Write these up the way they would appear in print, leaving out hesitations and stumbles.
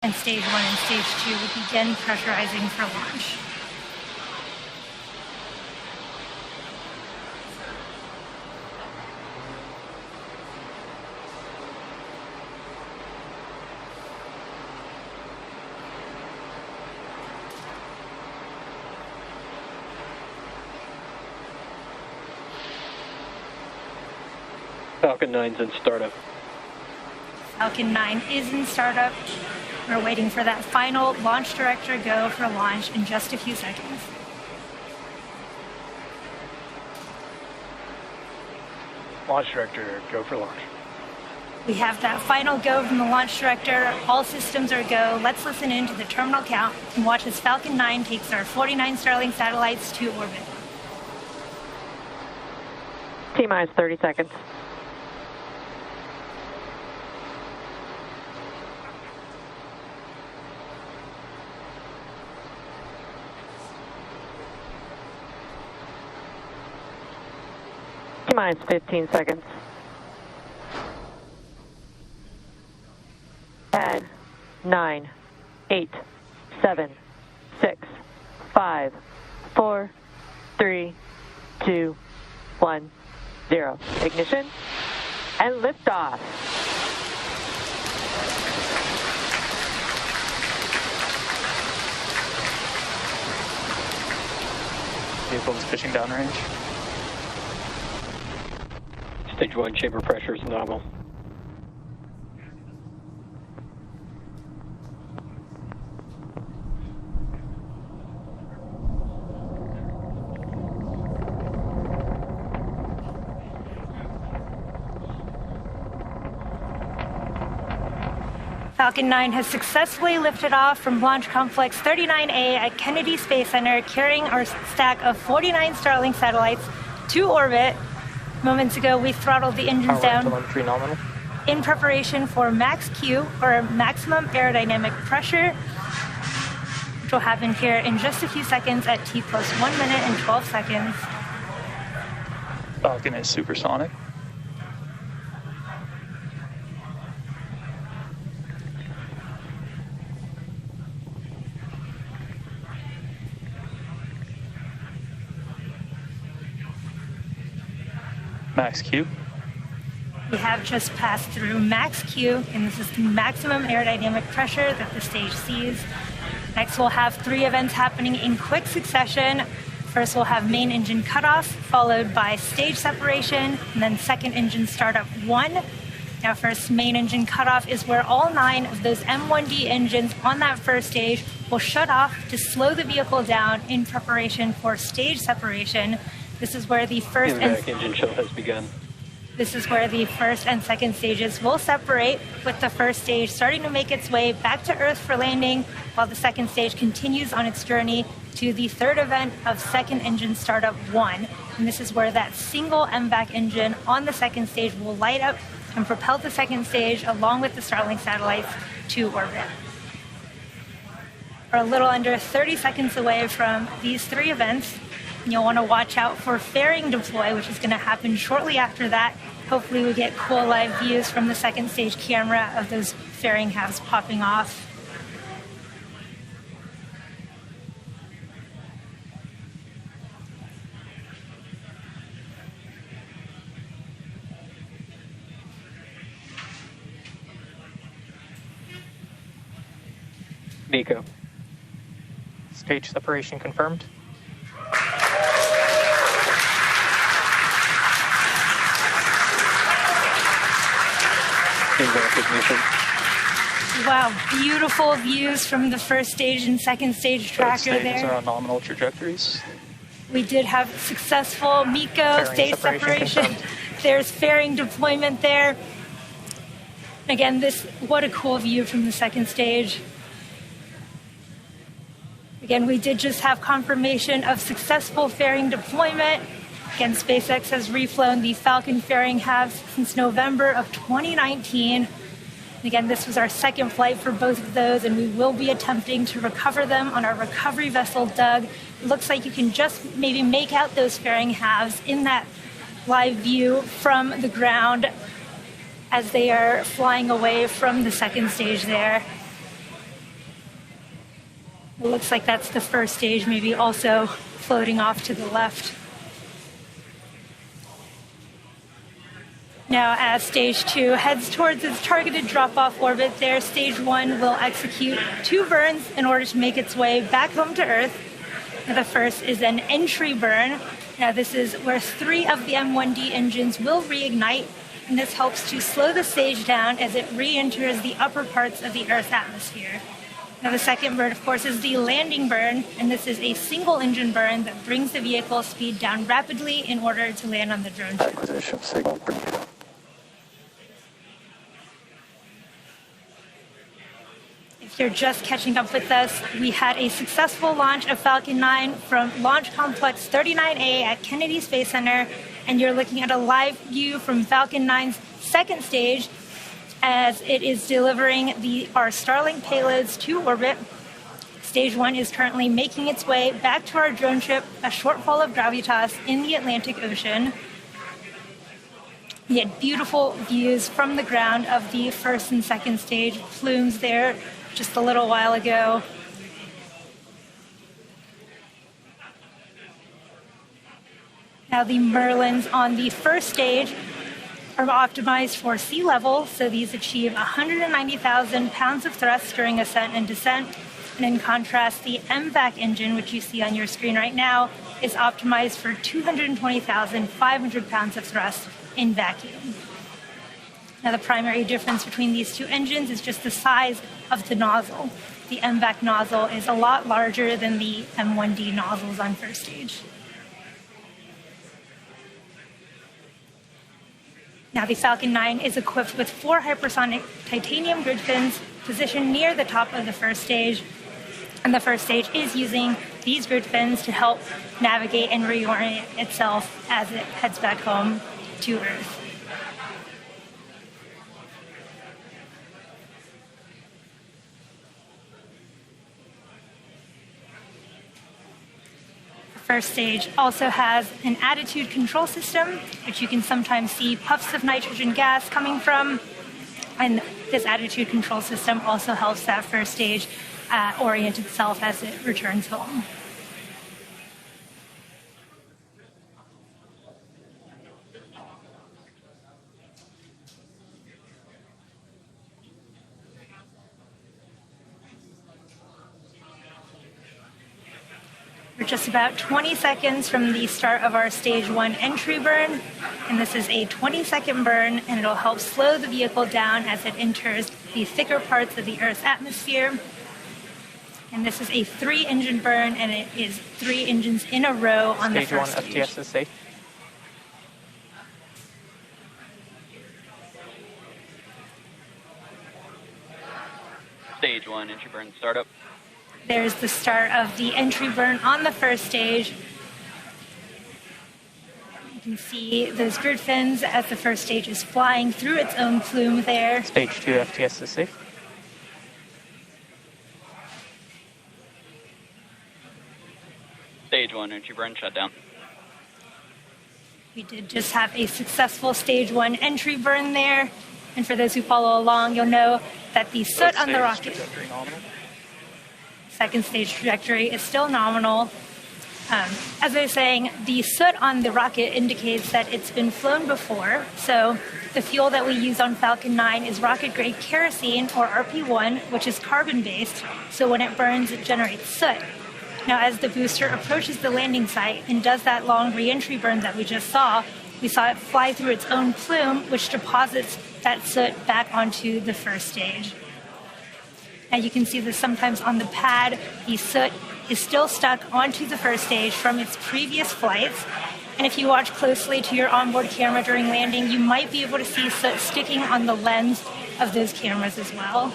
and stage 1 and stage 2 will begin pressurizing for launch. Falcon 9's in startup. Falcon 9 is in startup. We're waiting for that final launch director go for launch in just a few seconds. Launch director, go for launch. We have that final go from the launch director. All systems are go. Let's listen in to the terminal count and watch as Falcon 9 takes our 49 Starlink satellites to orbit. T-minus 30 seconds. T-minus 15 seconds. 10, 9, 8, 7, 6, 5, 4, 3, 2, 1, 0. Ignition and liftoff. Vehicle is pitching downrange. Stage 1 chamber pressure is nominal. Falcon 9 has successfully lifted off from Launch Complex 39A at Kennedy Space Center, carrying our stack of 49 Starlink satellites to orbit. Moments ago, we throttled the engines down in preparation for max Q, or maximum aerodynamic pressure, which will happen here in just a few seconds at T plus 1 minute and 12 seconds. Falcon is supersonic. Max Q. We have just passed through max Q, and this is the maximum aerodynamic pressure that the stage sees. Next, we'll have 3 events happening in quick succession. First, we'll have main engine cutoff, followed by stage separation, and then second engine startup 1. Now, first, main engine cutoff is where all 9 of those M1D engines on that first stage will shut off to slow the vehicle down in preparation for stage separation. This is where the first engine chill has begun. This is where the first and second stages will separate, with the first stage starting to make its way back to Earth for landing, while the second stage continues on its journey to the third event of second engine startup 1. And this is where that single MVAC engine on the second stage will light up and propel the second stage along with the Starlink satellites to orbit. We're a little under 30 seconds away from these 3 events. You'll want to watch out for fairing deploy, which is going to happen shortly after that. Hopefully we get cool live views from the second stage camera of those fairing halves popping off. Nico. Stage separation confirmed. Recognition. Wow, beautiful views from the first stage and second stage tracker there. Stages are on nominal trajectories. We did have successful MECO stage separation. There's fairing deployment there. Again, what a cool view from the second stage. Again, we did just have confirmation of successful fairing deployment. Again, SpaceX has reflown the Falcon fairing halves since November of 2019. Again, this was our second flight for both of those, and we will be attempting to recover them on our recovery vessel, Doug. It looks like you can just maybe make out those fairing halves in that live view from the ground as they are flying away from the second stage there. It looks like that's the first stage, maybe also floating off to the left. Now, as stage 2 heads towards its targeted drop-off orbit there, stage 1 will execute 2 burns in order to make its way back home to Earth. Now, the first is an entry burn. Now, this is where 3 of the M1D engines will reignite, and this helps to slow the stage down as it re-enters the upper parts of the Earth's atmosphere. Now, the second burn, of course, is the landing burn, and this is a single engine burn that brings the vehicle's speed down rapidly in order to land on the drone ship. Acquisition signal. If you're just catching up with us, we had a successful launch of Falcon 9 from Launch Complex 39A at Kennedy Space Center, and you're looking at a live view from Falcon 9's second stage as it is delivering our Starlink payloads to orbit. Stage 1 is currently making its way back to our drone ship, a shortfall of gravitas in the Atlantic Ocean. We had beautiful views from the ground of the first and second stage plumes there just a little while ago. Now, the Merlins on the first stage are optimized for sea level, so these achieve 190,000 pounds of thrust during ascent and descent. And in contrast, the MVAC engine, which you see on your screen right now, is optimized for 220,500 pounds of thrust in vacuum. Now, the primary difference between these 2 engines is just the size of the nozzle. The MVAC nozzle is a lot larger than the M1D nozzles on first stage. Now, the Falcon 9 is equipped with 4 hypersonic titanium grid fins positioned near the top of the first stage. And the first stage is using these grid fins to help navigate and reorient itself as it heads back home to Earth. First stage also has an attitude control system, which you can sometimes see puffs of nitrogen gas coming from. And this attitude control system also helps that first stage orient itself as it returns home. We're just about 20 seconds from the start of our stage 1 entry burn, and this is a 20-second burn, and it'll help slow the vehicle down as it enters the thicker parts of the Earth's atmosphere. And this is a 3-engine burn, and it is 3 engines in a row on the first stage. Stage 1 FTS is safe. Stage 1 entry burn startup. There's the start of the entry burn on the first stage. You can see those grid fins as the first stage is flying through its own plume there. Stage 2 FTS is safe. Stage 1 entry burn shutdown. We did just have a successful stage 1 entry burn there. And for those who follow along, you'll know that the soot on the rocket, second stage trajectory, is still nominal. As I was saying, the soot on the rocket indicates that it's been flown before. So the fuel that we use on Falcon 9 is rocket-grade kerosene, or RP1, which is carbon-based. So when it burns, it generates soot. Now, as the booster approaches the landing site and does that long re-entry burn that we just saw, we saw it fly through its own plume, which deposits that soot back onto the first stage. Now, you can see this sometimes on the pad. The soot is still stuck onto the first stage from its previous flights. And if you watch closely to your onboard camera during landing, you might be able to see soot sticking on the lens of those cameras as well.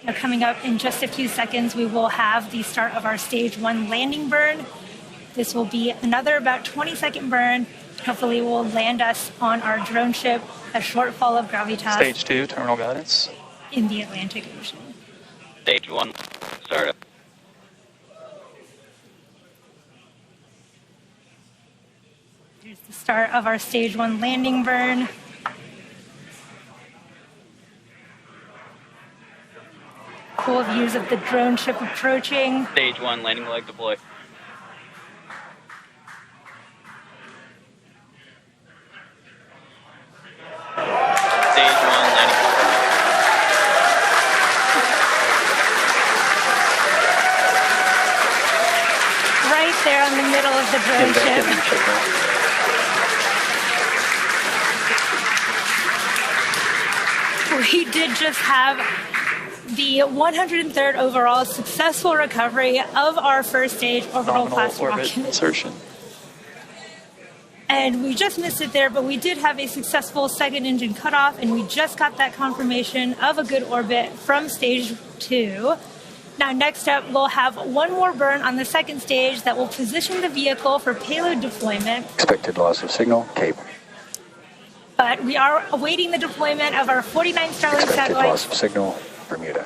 Now, coming up in just a few seconds, we will have the start of our stage 1 landing burn. This will be another about 20-second burn. Hopefully will land us on our drone ship, a shortfall of gravitas. Stage 2 terminal guidance. In the Atlantic Ocean. Stage 1 startup. Here's the start of our stage 1 landing burn. cool views of the drone ship approaching. Stage 1, landing leg deploy. Stage 1, landing leg. Right there on the middle of the drone ship. We did just have the 103rd overall successful recovery of our first stage orbital Nominal class orbit rocket. insertion. And we just missed it there, but we did have a successful second engine cutoff, and we just got that confirmation of a good orbit from stage 2. Now, next up, we'll have one more burn on the second stage that will position the vehicle for payload deployment. Expected loss of signal, Cape. But we are awaiting the deployment of our 49 Starlink Expected loss satellites, of signal, Bermuda.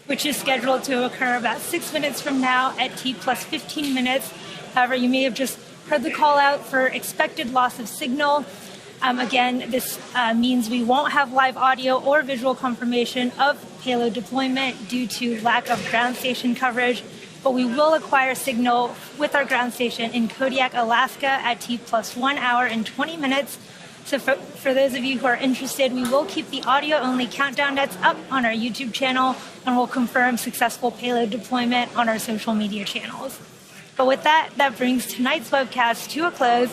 which is scheduled to occur about 6 minutes from now at T plus 15 minutes. However, you may have just heard the call out for expected loss of signal. Again, this means we won't have live audio or visual confirmation of payload deployment due to lack of ground station coverage, but we will acquire signal with our ground station in Kodiak, Alaska at T plus 1 hour and 20 minutes. So for those of you who are interested, we will keep the audio-only countdown nets up on our YouTube channel, and we'll confirm successful payload deployment on our social media channels. But with that, that brings tonight's webcast to a close.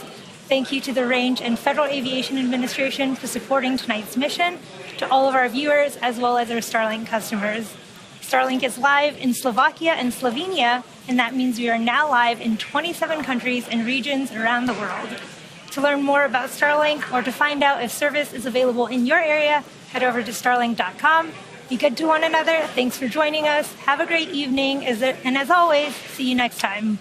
Thank you to the Range and Federal Aviation Administration for supporting tonight's mission, to all of our viewers, as well as our Starlink customers. Starlink is live in Slovakia and Slovenia, and that means we are now live in 27 countries and regions around the world. To learn more about Starlink or to find out if service is available in your area, head over to starlink.com. Be good to one another. Thanks for joining us. Have a great evening. And as always, see you next time.